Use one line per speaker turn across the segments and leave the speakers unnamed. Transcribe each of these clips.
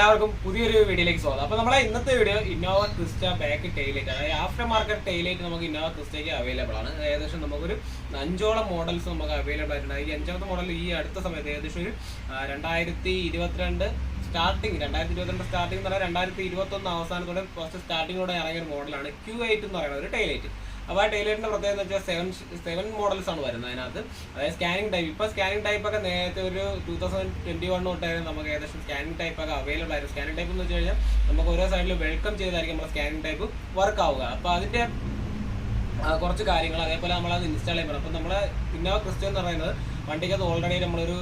എല്ലാവർക്കും പുതിയൊരു വീഡിയോയിലേക്ക് സ്വാഗതം. അപ്പോൾ നമ്മളെ ഇന്നത്തെ video Innova Crysta back taillight, അതായത് ആഫ്റ്റർ മാർക്കറ്റ് ടൈലൈറ്റ് നമുക്ക് ഇന്നോവ ക്രിസ്റ്റയ്ക്ക് അവൈലബിൾ ആണ്. ഏകദേശം നമുക്കൊരു 5ഓളം മോഡൽസ് നമുക്ക് അവൈലബിൾ ആയിട്ടുണ്ട്. ഈ 5ാമത്തെ മോഡൽ ഈ അടുത്ത സമയത്ത് ഏകദേശം ഒരു 2022 സ്റ്റാർട്ടിങ് എന്ന് പറഞ്ഞാൽ 2021 അവസാനത്തോടെ ഫസ്റ്റ് സ്റ്റാർട്ടിങ്ങോടെ ഇറങ്ങിയ ഒരു മോഡലാണ് Q8 എന്ന് പറയുന്ന ഒരു ടൈലൈറ്റ്. അപ്പോൾ ആ ടൈലൈറ്റിന്റെ പ്രത്യേകത എന്ന് വെച്ചാൽ 7 മോഡൽസ് ആണ് വരുന്നത് അതിനകത്ത്. അതായത് സ്കാനിങ് ടൈപ്പ്, ഇപ്പോൾ സ്കാനിങ് ടൈപ്പ് ഒക്കെ നേരത്തെ ഒരു 2021 തൊട്ടായിരുന്നു നമുക്ക് ഏകദേശം സ്കാനിങ് ടൈപ്പ് ഒക്കെ അവൈലബിൾ ആയിരുന്നു. സ്കാനിങ് ടൈപ്പ് എന്ന് വെച്ച് കഴിഞ്ഞാൽ നമുക്ക് ഓരോ സൈഡിൽ വെൽക്കം ചെയ്തായിരിക്കും നമ്മുടെ സ്കാനിങ് ടൈപ്പ് വർക്ക് ആവുക. അപ്പോൾ അതിന്റെ കുറച്ച് കാര്യങ്ങൾ അതേപോലെ നമ്മളത് ഇൻസ്റ്റാൾ ചെയ്യണം. അപ്പോൾ നമ്മുടെ ഇന്നോവ ക്രിസ്റ്റ എന്ന് പറയുന്നത് വണ്ടിക്കകത്ത് ഓൾറെഡി നമ്മളൊരു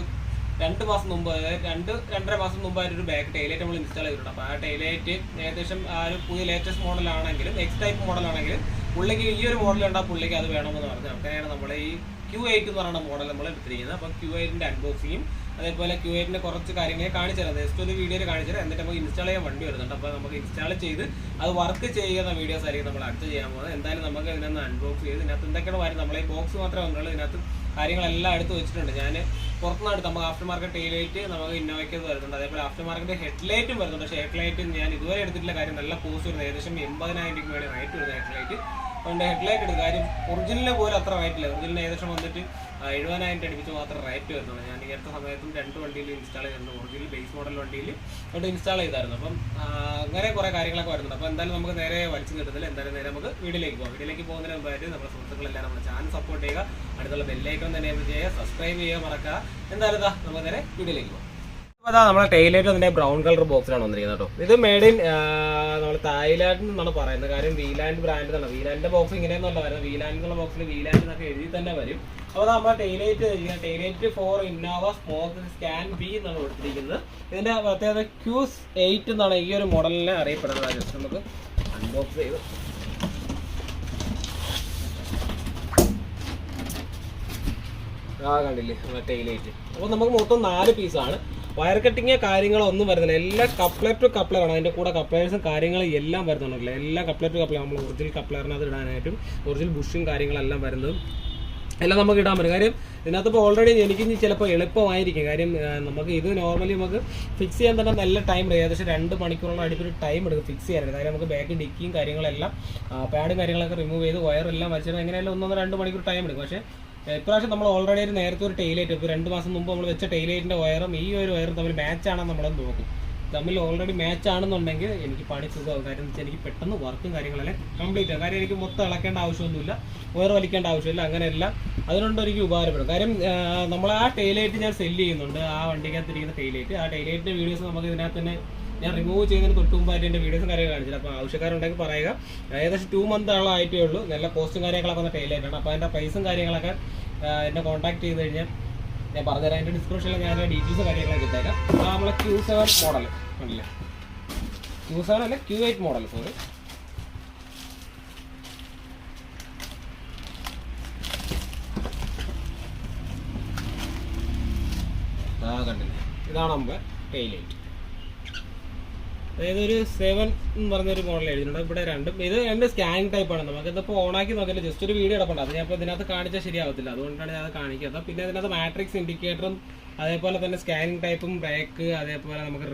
2 മാസം മുമ്പ്, അതായത് 2-2.5 മാസം മുമ്പായിട്ട് ഒരു ബാക്ക് ടൈലൈറ്റ് നമ്മൾ ഇൻസ്റ്റാൾ ചെയ്തിട്ടുണ്ട്. അപ്പോൾ ആ ടൈലൈറ്റ് ഏകദേശം ആ ഒരു പുതിയ ലേറ്റസ്റ്റ് മോഡലാണെങ്കിലും എക്സ് ടൈപ്പ് മോഡലാണെങ്കിലും പുള്ളിക്ക് ഈ ഒരു മോഡൽ ഉണ്ടാകും, പുള്ളിക്ക് അത് വേണമെന്ന് പറഞ്ഞു. അങ്ങനെയാണ് നമ്മൾ ഈ Q8 എന്ന് പറയുന്ന മോഡൽ നമ്മൾ എടുത്തിരിക്കുന്നത്. അപ്പോൾ Q8ന്റെ അൺബോക്സിങ്ങും അതേപോലെ Q8ന്റെ കുറച്ച് കാര്യങ്ങൾ കാണിച്ചു തരാം. ജസ്റ്റ് ഒരു വീഡിയോയിൽ കാണിച്ചു തരാം. എന്നിട്ട് നമുക്ക് ഇൻസ്റ്റാൾ ചെയ്യാൻ വണ്ടി വരുന്നുണ്ട്. അപ്പോൾ നമുക്ക് ഇൻസ്റ്റാൾ ചെയ്ത് അത് വർക്ക് ചെയ്യുന്ന വീഡിയോസ് ആയിരിക്കും നമ്മൾ അടുത്ത് ചെയ്യാൻ പോകുന്നത്. എന്തായാലും നമുക്ക് ഇതിനൊന്ന് അൺബോക്സ് ചെയ്ത് ഇതിനകത്ത് എന്തൊക്കെയാണ് വരുന്നത്, നമ്മളെ ഈ ബോക്സ് മാത്രമേ വന്നുള്ളൂ. ഇതിനകത്ത് കാര്യങ്ങളെല്ലാം എടുത്ത് വെച്ചിട്ടുണ്ട്. ഞാൻ പുറത്തുനിന്ന് നമുക്ക് ആഫ്റ്റർ മാർക്കറ്റ് ടൈലൈറ്റ് നമുക്ക് ഇന്നോവയ്ക്ക് വരുന്നുണ്ട്. അതേപോലെ ആഫ്റ്റർ മാർക്കറ്റ് ഹെഡ്ലൈറ്റും വരുന്നുണ്ട്. പക്ഷേ ഹെഡ്ലൈറ്റ് ഞാൻ ഇതുവരെ എടുത്തിട്ടില്ല. കാര്യം നല്ല കോസ്റ്റ് വരുന്നത്, ഏകദേശം 80,000 രൂപ വേണ്ടി റേറ്റ് വരുന്നത് ഹെഡ്ലൈറ്റ്. അതുകൊണ്ട് ഹെഡ്ലൈറ്റ് എടുക്കും. കാര്യം ഒറിജിനലിന് പോലും അത്ര റേറ്റില്ല. ഒറിജിനൽ ഏകദേശം വന്നിട്ട് 70,000 അടുപ്പിച്ച് മാത്രം റേറ്റ് വരുന്നുള്ളൂ. ഞാൻ ഈ അടുത്ത സമയത്തും 2 വണ്ടിയിൽ ഇൻസ്റ്റാൾ ചെയ്തിട്ടുണ്ട്. ഒറിജിനൽ ബേസ് മോഡൽ വണ്ടിയിൽ അവിടെ ഇൻസ്റ്റാൾ ചെയ്തായിരുന്നു. അപ്പം അങ്ങനെ കുറേ കാര്യങ്ങളൊക്കെ വരുന്നുണ്ട്. അപ്പോൾ എന്തായാലും നമുക്ക് നേരെ വലിച്ചു കിട്ടുന്നില്ല. എന്തായാലും നേരെ നമുക്ക് വീഡിയോയിലേക്ക് പോകാം. വീഡിയോയിലേക്ക് പോകുന്നതിന് മുമ്പായിട്ട് നമ്മുടെ സുഹൃത്തുക്കളെല്ലാം നമ്മുടെ ചാനൽ സപ്പോർട്ട് ചെയ്യുക, അടുത്തുള്ള ബെല്ലൈക്കൺ തന്നെ ചെയ്യുക, സബ്സ്ക്രൈബ് ചെയ്യുക മറക്കുക. എന്തായാലും നമുക്ക് നേരെ വീഡിയോയിലേക്ക് പോകാം. അപ്പോൾ അതാ നമ്മുടെ ടൈലൈറ്റ് അതിൻ്റെ ബ്രൗൺ കളർ ബോക്സിലാണ് വന്നിരിക്കുന്നത് കേട്ടോ. ഇത് മെയ്ഡ് ഇൻ നമ്മൾ തായ്ലാൻഡിൽ നിന്നാണ് പറയുന്നത്. കാര്യം വീലാൻഡ് ബ്രാൻഡ് തന്നെ. വീലാൻഡിന്റെ ബോക്സ് ഇങ്ങനെയൊന്നുമല്ല വരുന്നത്. വീലാൻഡ് എന്നുള്ള ബോക്സിൽ വീലാൻഡ് എന്നൊക്കെ എഴുതി തന്നെ വരും. അപ്പോൾ നമ്മുടെ taillight for Innova smoke scan B എന്നാണ് കൊടുത്തിരിക്കുന്നത്. ഇതിന്റെ പ്രത്യേകത Q8 എന്നാണ് ഈ ഒരു മോഡലിനെ അറിയപ്പെടുന്നത്. ജസ്റ്റ് നമുക്ക് അൺബോക്സ് ചെയ്ത് കണ്ടില്ലേ ടൈലൈറ്റ്. അപ്പോൾ നമുക്ക് മൊത്തം 4 പീസാണ്. വയർ കട്ടിങ് കാര്യങ്ങളോ ഒന്നും വരുന്നില്ല. എല്ലാം കപ്ലർ ടു കപ്ലറാണ്. അതിൻ്റെ കൂടെ കപ്ലേഴ്സും കാര്യങ്ങളും എല്ലാം വരുന്നുണ്ടല്ലോ. എല്ലാം കപ്ലർ ടു കപ്ലർ. നമ്മൾ ഒറിജിനൽ കപ്ലറിനകത്ത് ഇടാനായിട്ടും ഒറിജിനൽ ബുഷും കാര്യങ്ങളെല്ലാം വരുന്നതും എല്ലാം നമുക്ക് ഇടാൻ പറ്റും. കാര്യം ഇതിനകത്ത് ഇപ്പോൾ ഓൾറെഡി എനിക്ക് ചിലപ്പോൾ എളുപ്പമായിരിക്കും. കാര്യം നമുക്ക് ഇത് നോർമലി നമുക്ക് ഫിക്സ് ചെയ്യാൻ തന്നെ നല്ല ടൈം എടുക്കും. ഏകദേശം 2 മണിക്കൂറോളം അടുത്തൊരു ടൈം എടുക്കും ഫിക്സ് ചെയ്യാനായിട്ട്. കാര്യം നമുക്ക് ബാക്ക് ഡിക്കിയും കാര്യങ്ങളെല്ലാം പാഡും കാര്യങ്ങളൊക്കെ റിമൂവ് ചെയ്ത് വയറെല്ലാം വലിച്ചിട്ട് എങ്ങനെയായാലും 1-2 മണിക്കൂർ ടൈം എടുക്കും. പക്ഷേ ഇപ്രാവശ്യം നമ്മൾ ഓൾറെഡി ഒരു നേരത്തെ ഒരു ടൈലൈറ്റ്, ഇപ്പോൾ 2 മാസം മുമ്പ് നമ്മൾ വെച്ച ടൈലൈറ്റിൻ്റെ വയറും ഈ ഒരു വയറും തമ്മിൽ മാച്ച് ആണെന്ന് നമ്മളത് നോക്കും. തമ്മിൽ ഓൾറെഡി മാച്ച് ആണെന്നുണ്ടെങ്കിൽ എനിക്ക് പണി സുഖമാകും. കാര്യം എന്ന് വെച്ചാൽ എനിക്ക് പെട്ടെന്ന് വർക്കും കാര്യങ്ങളെല്ലാം കംപ്ലീറ്റ് ആകും. കാര്യം എനിക്ക് മൊത്തം ഇളക്കേണ്ട ആവശ്യമൊന്നുമില്ല, വയർ വലിക്കേണ്ട ആവശ്യമില്ല. അങ്ങനെയല്ല, അതിനുകൊണ്ട് എനിക്ക് ഉപകാരപ്പെടും. കാര്യം നമ്മൾ ആ ടൈലൈറ്റ് ഞാൻ സെല്ല് ചെയ്യുന്നുണ്ട്. ആ വണ്ടിക്കകത്തിരിക്കുന്ന ടൈലൈറ്റ്, ആ ടൈലൈറ്റിൻ്റെ വീഡിയോസ് നമുക്ക് ഇതിനകത്ത് തന്നെ ഞാൻ റിമൂവ് ചെയ്യുന്നതിന് തൊട്ട് മുമ്പായിട്ട് എൻ്റെ വീഡിയോസും കാര്യങ്ങൾ കാണിച്ചില്ല. അപ്പോൾ ആവശ്യക്കാരുണ്ടെങ്കിൽ പറയുക. ഏകദേശം 2 മന്ത് ആയിട്ടേ ഉള്ളൂ. നല്ല പോസ്റ്റും കാര്യങ്ങളൊക്കെ വന്ന ടൈലൈറ്റാണ്. അപ്പോൾ അതിൻ്റെ പ്രൈസും കാര്യങ്ങളൊക്കെ എന്നെ കോൺടാക്ട് ചെയ്ത് കഴിഞ്ഞാൽ ഞാൻ പറഞ്ഞുതരാം. അതിൻ്റെ ഡിസ്ക്രിപ്ഷനിൽ ഞാൻ ഡീറ്റെയിൽസ് കാര്യങ്ങളൊക്കെ ഇട്ടേക്കാം. അപ്പോൾ നമ്മളെ Q7 മോഡൽ കണ്ടില്ലേ, Q7 അല്ല Q8 മോഡൽ. സോറി, കണ്ടില്ലേ, ഇതാണ് നമ്മുടെ ടൈലൈറ്റ്. അതായത് ഒരു 7 എന്ന് പറഞ്ഞൊരു മോഡൽ എഴുതിയിട്ടുണ്ട്. ഇവിടെ രണ്ടും ഇത് സ്കാനിങ് ടൈപ്പാണ്. നമുക്കിതിപ്പോൾ ഓണാക്കി നോക്കില്ല, ജസ്റ്റ് ഒരു വീഡിയോ എടുക്കണ്ട. അത് ഞാൻ ഇപ്പോൾ ഇതിനകത്ത് കാണിച്ചാൽ ശരിയാവത്തില്ല, അതുകൊണ്ടാണ് ഞാൻ അത് കാണിക്കുന്നത്. പിന്നെ ഇതിനകത്ത് മാട്രിക്സ് ഇൻഡിക്കേറ്ററും അതേപോലെ തന്നെ സ്കാനിങ് ടൈപ്പും ബ്രേക്ക്, അതേപോലെ നമുക്ക്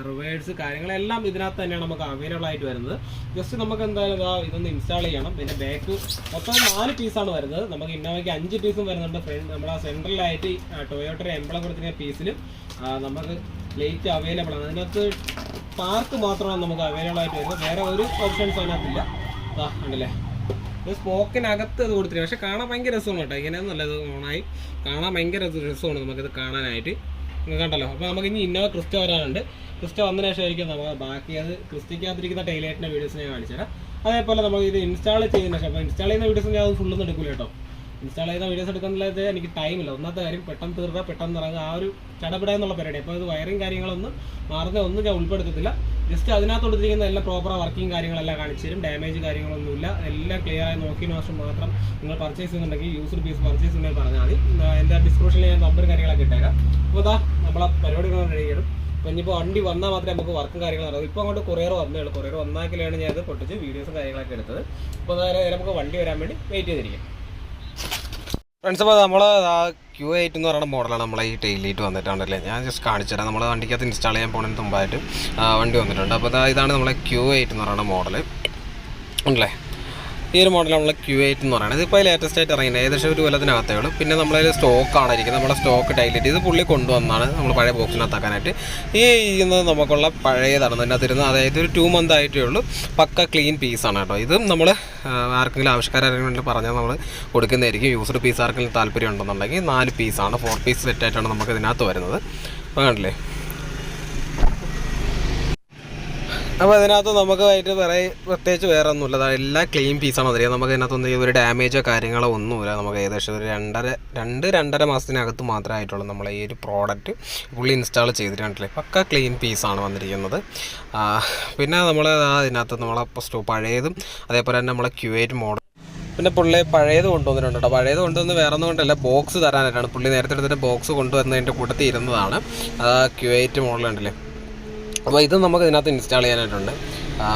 റിവേഴ്സ് കാര്യങ്ങളെല്ലാം ഇതിനകത്ത് തന്നെയാണ് നമുക്ക് അവൈലബിൾ ആയിട്ട് വരുന്നത്. ജസ്റ്റ് നമുക്ക് എന്തായാലും ഇതൊന്ന് ഇൻസ്റ്റാൾ ചെയ്യണം. പിന്നെ ബാക്ക് മൊത്തം 4 പീസാണ് വരുന്നത്. നമുക്ക് ഇന്നോവയ്ക്ക് 5 പീസും വരുന്നുണ്ട്. നമ്മുടെ സെൻട്രലായിട്ട് ടൊയോട്ടയുടെ എംബ്ലം കൊടുത്തിരിക്കുന്ന പീസിലും നമുക്ക് ലൈറ്റ് അവൈലബിൾ ആണ്. അതിനകത്ത് പാർക്ക് മാത്രമാണ് നമുക്ക് അവൈലബിൾ ആയിട്ട് വരുന്നത്. വേറെ ഒരു ഓപ്ഷൻസ് അതിനകത്തില്ല. കണ്ടില്ലേ, ഇത് സ്മോക്കിനകത്ത് ഇത് കൊടുത്തിരിക്കും. പക്ഷെ കാണാൻ ഭയങ്കര രസമാണ് കേട്ടോ. ഇങ്ങനെയൊന്നുമല്ല, ഇത് ഓണായി കാണാൻ ഭയങ്കര രസമാണ് നമുക്കിത് കാണാനായിട്ട്. കണ്ടല്ലോ. അപ്പോൾ നമുക്ക് ഇനി ഇന്നോവ ക്രിസ്റ്റ വരാനുണ്ട്. ക്രിസ്റ്റ വന്നതിന് ശേഷമായിരിക്കും നമുക്ക് ബാക്കി അത് ക്രിസ്റ്റയ്ക്കകത്തിരിക്കുന്ന ടൈലൈറ്റിൻ്റെ വീഡിയോസ് ഞാൻ കാണിച്ചു തരാം. അതേപോലെ നമുക്ക് ഇത് ഇൻസ്റ്റാൾ ചെയ്തതിന് ശേഷം, അപ്പോൾ ഇൻസ്റ്റാൾ ചെയ്യുന്ന വീഡിയോസ് ഞാൻ അത് ഫുള്ളൊന്നും എടുക്കില്ല കേട്ടോ. ഇൻസ്റ്റാൾ ചെയ്യുന്ന വീഡിയോസ് എടുക്കുന്നില്ലാത്ത എനിക്ക് ടൈമില്ല. ഒന്നാമത്തെ കാര്യം പെട്ടെന്ന് തീർക്കുക, പെട്ടെന്ന് ഇറങ്ങുക, ആ ഒരു ചടപെടുക എന്നുള്ള പരിപാടി. അപ്പോൾ ഇത് വയറിങ് കാര്യങ്ങളൊന്നും ഒന്നും ഞാൻ ഉൾപ്പെടുത്തത്തില്ല. ജസ്റ്റ് അതിനകത്ത് കൊടുത്തിരിക്കുന്ന എല്ലാം പ്രോപ്പർ വർക്കിംഗ് കാര്യങ്ങളെല്ലാം കാണിച്ചു തരും. ഡാമേജ് കാര്യങ്ങളൊന്നുമില്ല, എല്ലാം ക്ലിയർ ആയി നോക്കിയതിന് ശേഷം മാത്രം നിങ്ങൾ പർച്ചേസ് ചെയ്യുന്നുണ്ടെങ്കിൽ യൂസ്ഡ് പീസ് പർച്ചേസ് ചെയ്യുന്നത് പറഞ്ഞാൽ മതി. എൻ്റെ ഡിസ്ക്രിപ്ഷനിൽ ഞാൻ നമ്പർ കാര്യങ്ങളൊക്കെ ഇട്ടേക്കാം. അപ്പോൾ നമ്മളെ പരിപാടികൾ കഴിയും. അപ്പോൾ ഇനിയിപ്പോൾ വണ്ടി വന്നാൽ മാത്രമേ നമുക്ക് വർക്കും കാര്യങ്ങളും അറിയാം. ഇപ്പോൾ അങ്ങോട്ട് കൊറിയർ വന്നേ ഉള്ളൂ. കൊറിയർ വന്നാക്കിലാണ് ഞാൻ ഇത് പൊട്ടിച്ച് വീഡിയോസും കാര്യങ്ങളൊക്കെ എടുത്തത്. അപ്പോൾ നമുക്ക് വണ്ടി വരാൻ വേണ്ടി വെയിറ്റ് ചെയ്തിരിക്കും. ഫ്രണ്ട്സ്. അപ്പോൾ നമ്മൾ Q8 എന്ന് പറയുന്ന മോഡലാണ് നമ്മളെ ഈ ടെയിൽ ലൈറ്റ് വന്നിട്ടുണ്ടല്ലേ. ഞാൻ ജസ്റ്റ് കാണിച്ചു തരാം. നമ്മൾ വണ്ടിക്കകത്ത് ഇൻസ്റ്റാൾ ചെയ്യാൻ പോകുന്നതിന് മുമ്പായിട്ട് വണ്ടി വന്നിട്ടുണ്ട്. അപ്പോൾ ഇതാണ് നമ്മളെ Q8 എന്ന് പറയുന്ന മോഡൽ ഉണ്ടല്ലേ. ഈ ഒരു മോഡൽ നമ്മൾ Q8 എന്ന് പറയുന്നത്. ഇതിപ്പോൾ ലേറ്റസ്റ്റ് ആയിട്ട് ഇറങ്ങിയത് ഏകദേശം ഒരു കൊല്ലത്തിനകത്തേ ഉള്ളൂ. പിന്നെ നമ്മളതിൽ സ്റ്റോക്കാണ് ഇരിക്കുന്നത്. നമ്മുടെ സ്റ്റോക്ക് ടെയിൽ ലൈറ്റ് ഇത് പുള്ളി കൊണ്ടുവന്നാണ് നമ്മൾ പഴയ ബോക്സിനകത്താക്കാനായിട്ട്. ഈ ഇരിക്കുന്നത് നമുക്കുള്ള പഴയതാണ് ഇതിനകത്തിരുന്നത്. അതായത് ഒരു 2 മന്ത് ആയിട്ടേ ഉള്ളൂ. പക്ക ക്ലീൻ പീസാണ് കേട്ടോ. ഇതും നമ്മൾ ആർക്കെങ്കിലും ആവശ്യക്കാരെങ്കിലും വേണ്ടി പറഞ്ഞാൽ നമ്മൾ കൊടുക്കുന്നതായിരിക്കും. യൂസ്ഡ് പീസ് ആർക്കെങ്കിലും താല്പര്യം ഉണ്ടെന്നുണ്ടെങ്കിൽ 4 പീസാണ്, 4 പീസ് സെറ്റായിട്ടാണ് നമുക്ക് ഇതിനകത്ത് വരുന്നത്. കണ്ടില്ലേ. അപ്പോൾ ഇതിനകത്ത് നമുക്ക് ആയിട്ട് പ്രത്യേകിച്ച് വേറെ ഒന്നുമില്ല. എല്ലാം ക്ലീൻ പീസാണ് അതിൽ. നമുക്ക് ഇതിനകത്തൊന്നും ഒരു ഡാമേജോ കാര്യങ്ങളോ ഒന്നുമില്ല. നമുക്ക് ഏകദേശം ഒരു 2-2.5 മാസത്തിനകത്ത് മാത്രമേ ആയിട്ടുള്ളൂ നമ്മൾ ഈ ഒരു പ്രോഡക്റ്റ് പുള്ളി ഇൻസ്റ്റാൾ ചെയ്തിട്ടുണ്ടല്ലേ. പക്ക ക്ലീൻ പീസാണ് വന്നിരിക്കുന്നത്. പിന്നെ നമ്മൾ ഇതിനകത്ത് നമ്മളെ പഴയതും അതേപോലെ തന്നെ നമ്മളെ Q8 മോഡൽ പിന്നെ പുള്ളി പഴയത് കൊണ്ടുവന്നിട്ടുണ്ട് കേട്ടോ. പഴയത് കൊണ്ടുവന്ന് വേറെ ഒന്നും കൊണ്ടല്ല, ബോക്സ് തരാനായിട്ടാണ്. പുള്ളി നേരത്തെ എടുത്തിട്ട് ബോക്സ് കൊണ്ടുവന്നതിൻ്റെ കൂട്ടത്തിൽ ഇരുന്നതാണ് Q8 മോഡൽ ഉണ്ടല്ലേ. അപ്പോൾ ഇത് നമുക്ക് ഇതിനകത്ത് ഇൻസ്റ്റാൾ ചെയ്യാനായിട്ടുണ്ട്.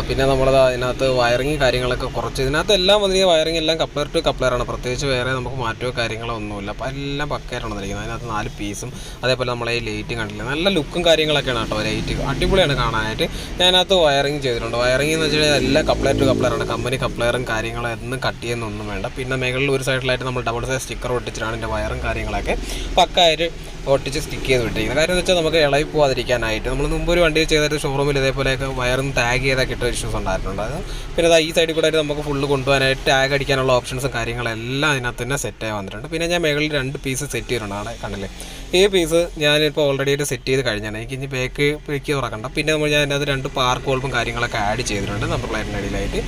പിന്നെ നമ്മളത് അതിനകത്ത് വയറിങ് കാര്യങ്ങളൊക്കെ കുറച്ച് ഇതിനകത്ത് എല്ലാം വന്നിരിക്കുന്ന വയറിങ് എല്ലാം കപ്ലർ ടു കപ്ലറാണ്. പ്രത്യേകിച്ച് വേറെ നമുക്ക് മാറ്റമോ കാര്യങ്ങളോ ഒന്നുമില്ല. അപ്പോൾ എല്ലാം പക്കയായിട്ടാണ് വന്നിരിക്കുന്നത്. അതിനകത്ത് 4 പീസും അതേപോലെ നമ്മളെ ഈ ലൈറ്റും കണ്ടില്ല, നല്ല ലുക്കും കാര്യങ്ങളൊക്കെയാണ് കേട്ടോ. ലൈറ്റ് അടിപൊളിയാണ് കാണാനായിട്ട്. ഞാനകത്ത് വയറിങ് ചെയ്തിട്ടുണ്ട്. വയറിങ് എന്ന് വെച്ച് കഴിഞ്ഞാൽ എല്ലാം കപ്ലർ ടു കപ്ലറാണ്. കമ്പനി കപ്ലറും കാര്യങ്ങളും ഒന്നും കട്ട് ചെയ്യുന്നൊന്നും വേണ്ട. പിന്നെ മുകളിൽ ഒരു സൈഡിലായിട്ട് നമ്മൾ ഡബിൾ സൈസ് സ്റ്റിക്കർ ഒട്ടിച്ചിട്ടാണ് എൻ്റെ വയറും കാര്യങ്ങളൊക്കെ പക്കായിട്ട് ഒട്ടിച്ച് സ്റ്റിക്ക് ചെയ്ത് വിട്ടിരിക്കുന്നത്. കാര്യം എന്ന് വെച്ചാൽ നമുക്ക് ഇളകി പോകാതിരിക്കാനായിട്ട്. നമ്മൾ മുമ്പ് ഒരു വണ്ടി ചെയ്തിട്ട് ഷോറൂമിൽ ഇതേപോലെയൊക്കെ വയറും ടാഗ് ചെയ്തൊക്കെ ഇട്ട ഇഷ്യൂസ് ഉണ്ടായിട്ടുണ്ട്. അത് പിന്നെ ഈ സൈഡിൽ കൂടെ ആയിട്ട് നമുക്ക് ഫുള്ള് കൊണ്ടുപോകാനായിട്ട് ടാഗ് അടിക്കാനുള്ള ഓപ്ഷൻസും കാര്യങ്ങളെല്ലാം അതിനകത്ത് തന്നെ സെറ്റായി വന്നിട്ടുണ്ട്. പിന്നെ ഞാൻ മുകളിൽ 2 പീസ് സെറ്റ് ചെയ്തിട്ടുണ്ട്. അവിടെ കണ്ടില്ലേ, ഈ പീസ് ഞാനിപ്പോൾ ഓൾറെഡി ആയിട്ട് സെറ്റ് ചെയ്ത് കഴിഞ്ഞാണ്. എനിക്ക് ഇനി ബേക്ക് തുറക്കണ്ട. പിന്നെ ഞാൻ അതിനകത്ത് 2 പാർക്ക് ബൾബും കാര്യങ്ങളൊക്കെ ആഡ് ചെയ്തിട്ടുണ്ട് നമ്പർ പ്ലേറ്റിൻ്റെ അടിയിലായിട്ട്.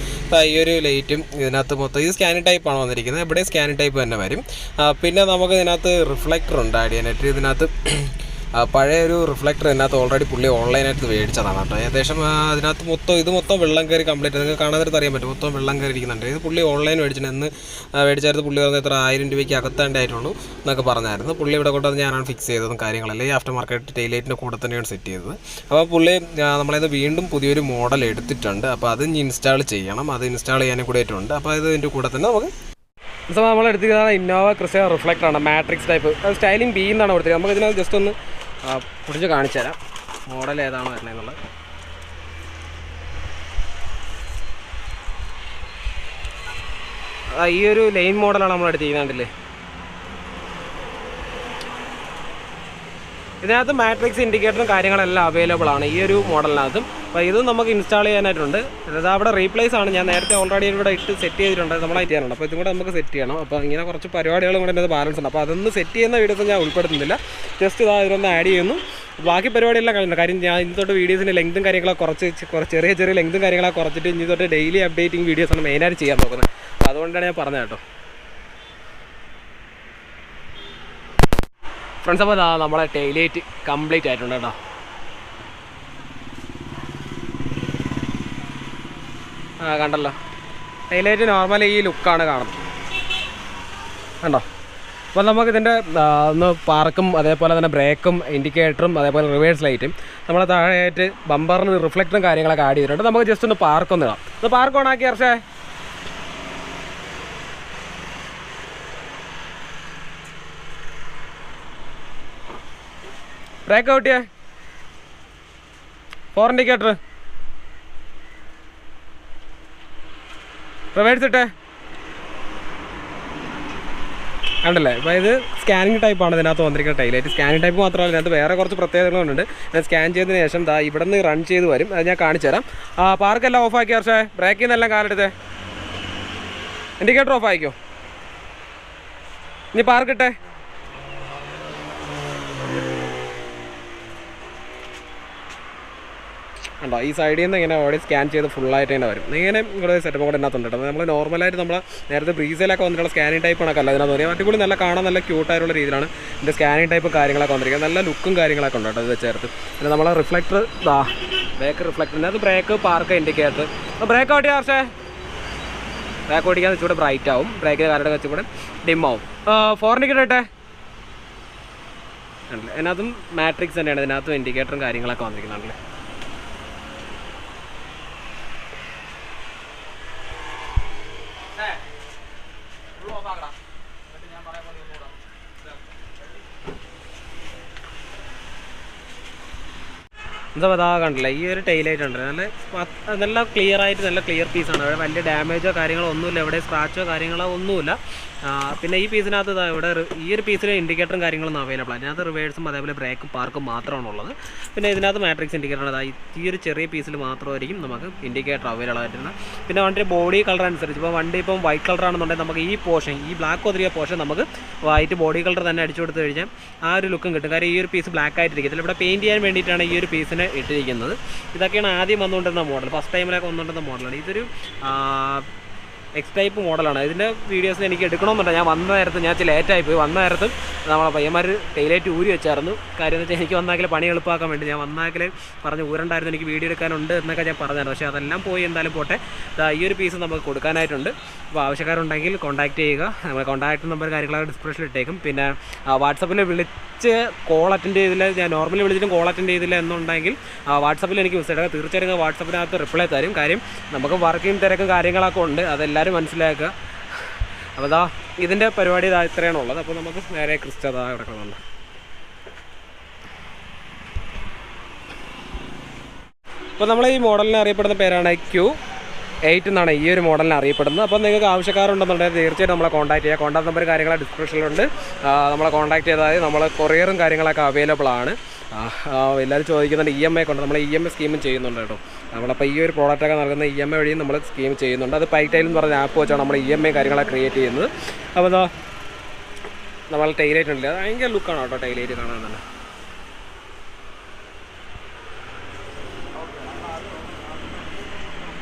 ഈ ഒരു ലൈറ്റും ഇതിനകത്ത് മൊത്തം ഇത് സ്കാനിങ് ടൈപ്പാണ് വന്നിരിക്കുന്നത്. ഇവിടെ സ്കാനിങ് ടൈപ്പ് തന്നെ വരും. പിന്നെ നമുക്ക് ഇതിനകത്ത് റിഫ്ലക്ടർ ഉണ്ട് ആഡ് ചെയ്യാനായിട്ട്. ഇതിനകത്ത് പഴയ ഒരു റിഫ്ലക്ടർ ഇതിനകത്ത് ഓൾറെഡി പുള്ളി ഓൺലൈനായിട്ട് മേടിച്ചതാണ് കേട്ടോ. ഏകദേശം അതിനകത്ത് മൊത്തം വെള്ളം കയറി കംപ്ലീറ്റ് നിങ്ങൾക്ക് കാണാനായിട്ട് അറിയാൻ പറ്റും. മൊത്തം വെള്ളം കയറി ഇരിക്കുന്നുണ്ട്. ഇത് പുള്ളി ഓൺലൈൻ മേടിച്ചിട്ട് എന്ന് മേടിച്ചായിരുന്നു. പുള്ളി പറഞ്ഞ എത്ര 1000 രൂപയ്ക്ക് അകത്താണ്ടായിട്ടുള്ളൂ എന്നൊക്കെ പറഞ്ഞായിരുന്നു. പുള്ളി ഇവിടെ കൊണ്ടത് ഞാനാണ് ഫിക്സ് ചെയ്തതും കാര്യങ്ങളല്ലേ. ഈ ആഫ്റ്റർ മാർക്കറ്റ് ടെയിൽ ലൈറ്റിൻ്റെ കൂടെ തന്നെയാണ് സെറ്റ് ചെയ്തത്. അപ്പോൾ പുള്ളി നമ്മളത് വീണ്ടും പുതിയൊരു മോഡൽ എടുത്തിട്ടുണ്ട്. അപ്പോൾ അത് ഇൻസ്റ്റാൾ ചെയ്യണം. അത് ഇൻസ്റ്റാൾ ചെയ്യാനും കൂടെ ആയിട്ടുണ്ട്. അപ്പോൾ ഇത് ഇതിൻ്റെ കൂടെ തന്നെ നമുക്ക് നമ്മൾ എടുത്തിരിക്കുന്നത് ഇന്നോവ ക്രിസ്റ്റ റിഫ്ലക്ടറാണ്. Matrix type. അത് സ്റ്റൈലിംഗ് ബി എന്നാണ് കൊടുത്തിരിക്കുന്നത്. നമുക്ക് ഇതിനകത്ത് ജസ്റ്റ് ഒന്ന് പൊടിച്ച് കാണിച്ചു തരാം മോഡൽ ഏതാണ് വരുന്നതെന്നുള്ളത്. ഈ ഒരു ലൈൻ മോഡലാണ് നമ്മൾ എടുത്തിരിക്കുന്നുണ്ടല്ലേ. ഇതിനകത്ത് മാട്രിക്സ് ഇൻഡിക്കേറ്ററും കാര്യങ്ങളെല്ലാം അവൈലബിൾ ആണ് ഈ ഒരു മോഡലിനകത്തും. അപ്പോൾ ഇത് നമുക്ക് ഇൻസ്റ്റാൾ ചെയ്യാനായിട്ടുണ്ട്. ഇത് അവിടെ റീപ്ലേസ് ആണ്. ഞാൻ നേരത്തെ ഓൾറെഡി ഇവിടെ ഇട്ട് സെറ്റ് ചെയ്തിട്ടുണ്ട്. നമ്മളായിട്ട് ചെയ്യാനുണ്ട്. അപ്പോൾ ഇതും കൂടെ നമുക്ക് സെറ്റ് ചെയ്യണം. അപ്പോൾ ഇങ്ങനെ കുറച്ച് പരിപാടികളും കൂടെ എൻ്റെ ബാലൻസ് ഉണ്ട്. അപ്പോൾ അതൊന്ന് സെറ്റ് ചെയ്യുന്ന വീഡിയോസ് ഞാൻ ഉൾപ്പെടുത്തുന്നില്ല. ജസ്റ്റ് ഇതിലൊന്ന് ആഡ് ചെയ്യുന്നു. ബാക്കി പരിപാടിയെല്ലാം കഴിഞ്ഞു. കാര്യം ഞാൻ ഇനി തൊട്ട് വീഡിയോസിൻ്റെ ലെങ്തും കാര്യങ്ങളൊക്കെ കുറച്ച് ചെറിയ ലെങ്തും കാര്യങ്ങളൊക്കെ കുറച്ചിട്ട് ഇനി തൊട്ട് ഡെയിലി അപ്ഡേറ്റിംഗ് വീഡിയോസാണ് മെയിനായിട്ട് ചെയ്യാൻ നോക്കുന്നത്. അപ്പോൾ അതുകൊണ്ടാണ് ഞാൻ പറഞ്ഞത് കേട്ടോ. ഫ്രണ്ട്സ്, അപ്പോൾ നമ്മളെ ടെയിൽ ലൈറ്റ് കംപ്ലീറ്റ് ആയിട്ടുണ്ട് കേട്ടോ. കണ്ടല്ലോ, ടെയിൽ ലൈറ്റ് നോർമലി ഈ ലുക്കാണ് കാണുന്നത്. കണ്ടോ. അപ്പോൾ നമുക്കിതിൻ്റെ ഒന്ന് പാർക്കും അതേപോലെ തന്നെ ബ്രേക്കും ഇൻഡിക്കേറ്ററും അതേപോലെ റിവേഴ്സ് ലൈറ്റും നമ്മളെ താഴെയായിട്ട് ബമ്പറിന് റിഫ്ലക്ടറും കാര്യങ്ങളൊക്കെ ആഡ് ചെയ്തിട്ടുണ്ട്. നമുക്ക് ജസ്റ്റ് ഒന്ന് പാർക്കൊന്ന് ഇടാം. ഒന്ന് പാർക്ക് ഓൺ ആക്കി ഇറച്ചേ. ബ്രേക്ക് ഔട്ടിയേ. 4 ഇൻഡിക്കേറ്റർ. റിവേഴ്സ് ഇട്ടേ. കണ്ടല്ലേ. അപ്പോൾ ഇത് സ്കാനിങ് ടൈപ്പാണ് ഇതിനകത്ത് വന്നിരിക്കുന്ന ടെയിൽ ലൈറ്റ്. സ്കാനിങ് ടൈപ്പ് മാത്രമല്ല, ഇതിനകത്ത് വേറെ കുറച്ച് പ്രത്യേകതകളുണ്ട്. ഞാൻ സ്കാൻ ചെയ്തതിന് ശേഷം ഇവിടെ നിന്ന് റൺ ചെയ്ത് വരും. അത് ഞാൻ കാണിച്ചു തരാം. പാർക്കെല്ലാം ഓഫാക്കി ഇറച്ചേ. ബ്രേക്കിൽ നിന്നെല്ലാം കാലെടുത്തേ. ഇൻഡിക്കേറ്റർ ഓഫ് ആയിക്കോ. ഇനി പാർക്കിട്ടെ. ഉണ്ടോ, ഈ സൈഡിൽ നിന്ന് ഇങ്ങനെ ഓടി സ്കാൻ ചെയ്ത് ഫുള്ളായിട്ട് തന്നെ വരും. ഇങ്ങനെ ഇവിടെ സെറ്റപ്പ് കൂടെ ഇതിനകത്തുണ്ട് കേട്ടോ. നമ്മൾ നോർമലായിട്ട് നമ്മൾ നേരത്തെ ബ്രീസയിലൊക്കെ വന്നിട്ടുള്ള സ്കാനിങ് ടൈപ്പ് കണക്കല്ല അതിനകത്ത് പറയാം. അടിപൊളി നല്ല കാണാൻ നല്ല ക്യൂട്ടായിട്ടുള്ള രീതിയിലാണ് ഇതിൻ്റെ സ്കാനിങ് ടൈപ്പ് കാര്യങ്ങളൊക്കെ വന്നിരിക്കുന്നത്. നല്ല ലുക്കും കാര്യങ്ങളൊക്കെ ഉണ്ട് കേട്ടോ ഇത് ചേർത്ത്. പിന്നെ നമ്മളെ റിഫ്ലക്ടർ ബ്രേക്ക് റിഫ്ലക്ടറിൻ്റെ അത് ബ്രേക്ക് പാർക്ക് ഇൻഡിക്കേറ്റർ. ബ്രേക്ക് ഓട്ടി ആർച്ചേ. ബ്രേക്ക് ഓടിക്കാൻ വെച്ചുകൂടെ ബ്രൈറ്റ് ആവും. ബ്രേക്കിൻ്റെ കാലത്ത് വെച്ചുകൂടെ ഡിം ആവും. 4 ഇൻഡിക്കേറ്റർ ഇട്ടേ. അതിനകത്തും മാട്രിക്സ് തന്നെയാണ്. ഇതിനകത്തും ഇൻഡിക്കേറ്ററും കാര്യങ്ങളൊക്കെ വന്നിരിക്കുന്നുണ്ടല്ലേ. എന്താ അതാ കണ്ടില്ല, ഈ ഒരു ടൈലൈറ്റ് ഉണ്ട് നല്ല ക്ലിയർ ആയിട്ട് നല്ല ക്ലിയർ പീസാണ്. അവിടെ വലിയ ഡാമേജോ കാര്യങ്ങളോ ഒന്നുമില്ല, എവിടെ സ്ക്രാച്ചോ കാര്യങ്ങളോ ഒന്നുമില്ല. പിന്നെ ഈ പീസിനകത്ത് ഇവിടെ ഈ ഒരു പീസിൽ ഇൻഡിക്കേറ്ററും കാര്യങ്ങളൊന്നും അവൈലബിൾ ആണ്. അതിനകത്ത് റിവേഴ്സും അതേപോലെ ബ്രേക്കും പാർക്കും മാത്രമാണ് ഉള്ളത്. പിന്നെ ഇതിനകത്ത് മാട്രിക്സ് ഇൻഡിക്കേറ്റർ ആണ്. ഈ ഒരു ചെറിയ പീസിൽ മാത്രമായിരിക്കും നമുക്ക് ഇൻഡിക്കേറ്റർ അവൈലബിൾ ആയിട്ടുള്ളത്. പിന്നെ വണ്ടിയുടെ ബോഡി കളർ അനുസരിച്ച് ഇപ്പോൾ വണ്ടി ഇപ്പം വൈറ്റ് കളർ ആണെന്നുണ്ടെങ്കിൽ നമുക്ക് ഈ പോർഷൻ, ഈ ബ്ലാക്ക് ഒതിരിയ പോർഷൻ നമുക്ക് വൈറ്റ് ബോഡി കളർ തന്നെ അടിച്ചു കൊടുത്തു കഴിഞ്ഞാൽ ആ ഒരു ലുക്കും കിട്ടും. കാര്യം ഈ ഒരു പീസ് ബ്ലാക്ക് ആയിട്ടിരിക്കത്തില്ല. ഇവിടെ പെയിൻറ്റ് ചെയ്യാൻ വേണ്ടിയിട്ടാണ് ഈ ഒരു പീസിനെ ഇട്ടിരിക്കുന്നത്. ഇതൊക്കെയാണ് ആദ്യം വന്നുകൊണ്ടിരുന്ന മോഡൽ, ഫസ്റ്റ് ടൈമിലൊക്കെ വന്നുകൊണ്ടിരുന്ന മോഡലാണ്. ഇതൊരു എക്സ് ടൈപ്പ് മോഡലാണ്. ഇതിൻ്റെ വീഡിയോസ് എനിക്ക് എടുക്കണമെന്നുണ്ട്. ഞാൻ വന്ന നേരത്ത് ഞാൻ ലേറ്റായി പോയി. വന്ന നേരത്തും നമ്മളെ പയ്യന്മാർ ടൈലൈറ്റ് ഊരി വെച്ചായിരുന്നു. കാര്യം എന്ന് വെച്ചാൽ എനിക്ക് വന്നാക്കിൽ പണി എളുപ്പമാക്കാൻ വേണ്ടി ഞാൻ വന്നാക്കിൽ പറഞ്ഞ് ഊരണ്ടായിരുന്നു, എനിക്ക് വീഡിയോ എടുക്കാനുണ്ട് എന്നൊക്കെ ഞാൻ പറഞ്ഞായിരുന്നു. പക്ഷേ അതെല്ലാം പോയി. എന്തായാലും പോട്ടെ, ഈ ഒരു പീസ് നമുക്ക് കൊടുക്കാനായിട്ടുണ്ട്. അപ്പോൾ ആവശ്യക്കാരുണ്ടെങ്കിൽ കോൺടാക്ട് ചെയ്യുക. നമ്മൾ കോൺടാക്ട് നമ്പർ കാര്യങ്ങളൊക്കെ ഡിസ്ക്രിപ്ഷനിൽ ഇട്ടേക്കും. പിന്നെ വാട്സപ്പിൽ വിളിച്ച് കോൾ അറ്റൻഡ് ചെയ്തില്ല, ഞാൻ നോർമലി വിളിച്ചിട്ടും കോൾ അറ്റൻഡ് ചെയ്തില്ല എന്നുണ്ടെങ്കിൽ വാട്സപ്പിൽ എനിക്ക് മെസ്സേജ് ഇടുക. തീർച്ചയായും വാട്സപ്പിനകത്ത് റിപ്ലൈ തരും. കാര്യം നമുക്ക് വർക്കിംഗ് തിരക്കും കാര്യങ്ങളൊക്കെ ഉണ്ട്, അതെല്ലാവരും മനസ്സിലാക്കുക. അപ്പോൾ അതാ ഇതിൻ്റെ പരിപാടി ഇത്രയാണ് ഉള്ളത്. അപ്പോൾ നമുക്ക് നേരെ ക്രിസ്റ്റ കിടക്കുന്നുണ്ട്. അപ്പോൾ നമ്മൾ ഈ മോഡലിനെ അറിയപ്പെടുന്ന പേരാണ് Q8 എന്നാണ് ഈ ഒരു മോഡലിനെ അറിയപ്പെടുന്നത്. അപ്പോൾ നിങ്ങൾക്ക് ആവശ്യക്കാരുണ്ടെന്നുണ്ടെങ്കിൽ തീർച്ചയായിട്ടും നമ്മളെ കോൺടാക്ട് ചെയ്യുക. കോൺടാക്ട് നമ്പർ കാര്യങ്ങളൊക്കെ ഡിസ്ക്രിപ്ഷനിലുണ്ട്. നമ്മളെ കോൺടാക്ട് ചെയ്താൽ നമ്മൾ കൊറിയറും കാര്യങ്ങളൊക്കെ അവൈലബിൾ ആണ്. എല്ലാവരും ചോദിക്കുന്നുണ്ട് EMI കൊണ്ട്. നമ്മൾ EMI സ്കീമും ചെയ്യുന്നുണ്ട് കേട്ടോ. നമ്മളപ്പോൾ ഈ ഒരു പ്രോഡക്റ്റൊക്കെ നൽകുന്ന EMI വഴിയും നമ്മൾ സ്കീം ചെയ്യുന്നുണ്ട്. അത് പൈറ്റൈൽ എന്ന് പറഞ്ഞ ആപ്പ് വെച്ചാണ് നമ്മൾ EMI കാര്യങ്ങളൊക്കെ ക്രിയേറ്റ് ചെയ്യുന്നത്. അപ്പോൾ എന്താ നമ്മൾ ടൈലൈറ്റ് ഉണ്ടല്ലേ, അത് ഭയങ്കര ലുക്കാണ് കേട്ടോ ടൈലൈറ്റ് കാണാൻ തന്നെ.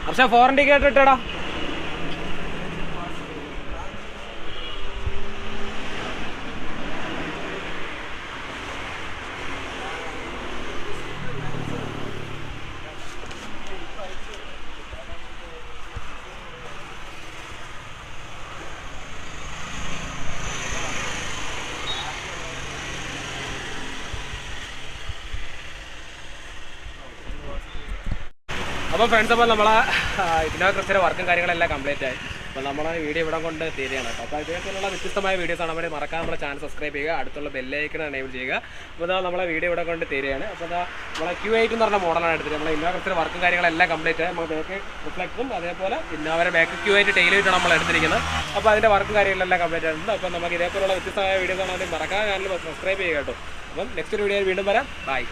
പക്ഷേ 4 ഇൻഡിക്കേറ്റർ ഇട്ടടാ. അപ്പോൾ ഫ്രണ്ട്സ്, അപ്പോൾ നമ്മളെ ഇതിനോ ക്രിസ്റ്റയുടെ വർക്കും കാര്യങ്ങളെല്ലാം കംപ്ലീറ്റ് ആയി. അപ്പോൾ നമ്മളെ വീഡിയോ ഇവിടെ കൊണ്ട് തീരുകയാണ് കേട്ടോ. അപ്പോൾ ഇതേപോലുള്ള വ്യത്യസ്തമായ വീഡിയോസാണ് വേണ്ടി മറക്കാൻ നമ്മളെ ചാനൽ സബ്സ്ക്രൈബ് ചെയ്യുക, അടുത്തുള്ള ബെല്ലൈക്കൺ എനേബിൾ ചെയ്യുക. അപ്പോൾ ഇതാ നമ്മളെ വീഡിയോ ഇവിടെ കൊണ്ട് തീരുകയാണ്. അപ്പോൾ ഇതാ നമ്മളെ Q8 എന്ന് പറഞ്ഞ മോഡലാണ് എടുത്തിട്ട് നമ്മളെ ഇന്നോ ക്രിസ്റ്റയുടെ വർക്കും കാര്യങ്ങളെല്ലാം കംപ്ലീറ്റ് ആയി. നമ്മൾ ബാക്ക് റിഫ്ലക്ടറും അതേപോലെ ഇന്നോവരെ ബാക്ക് Q8 ടൈലൈറ്റാണ് നമ്മൾ എടുത്തിരിക്കുന്നത്. അപ്പോൾ അതിൻ്റെ വർക്കും കാര്യങ്ങളെല്ലാം കംപ്ലീറ്റ് ആയിട്ടുണ്ട്. അപ്പോൾ നമുക്ക് ഇതേപോലുള്ള വ്യത്യസ്തമായ വീഡിയോസാണ് വേണ്ടി മറക്കാൻ ചാനൽ സബ്സ്ക്രൈബ് ചെയ്യുക കേട്ടോ. അപ്പം നെക്സ്റ്റ് വീഡിയോയിൽ വീണ്ടും വരാം. ബൈ.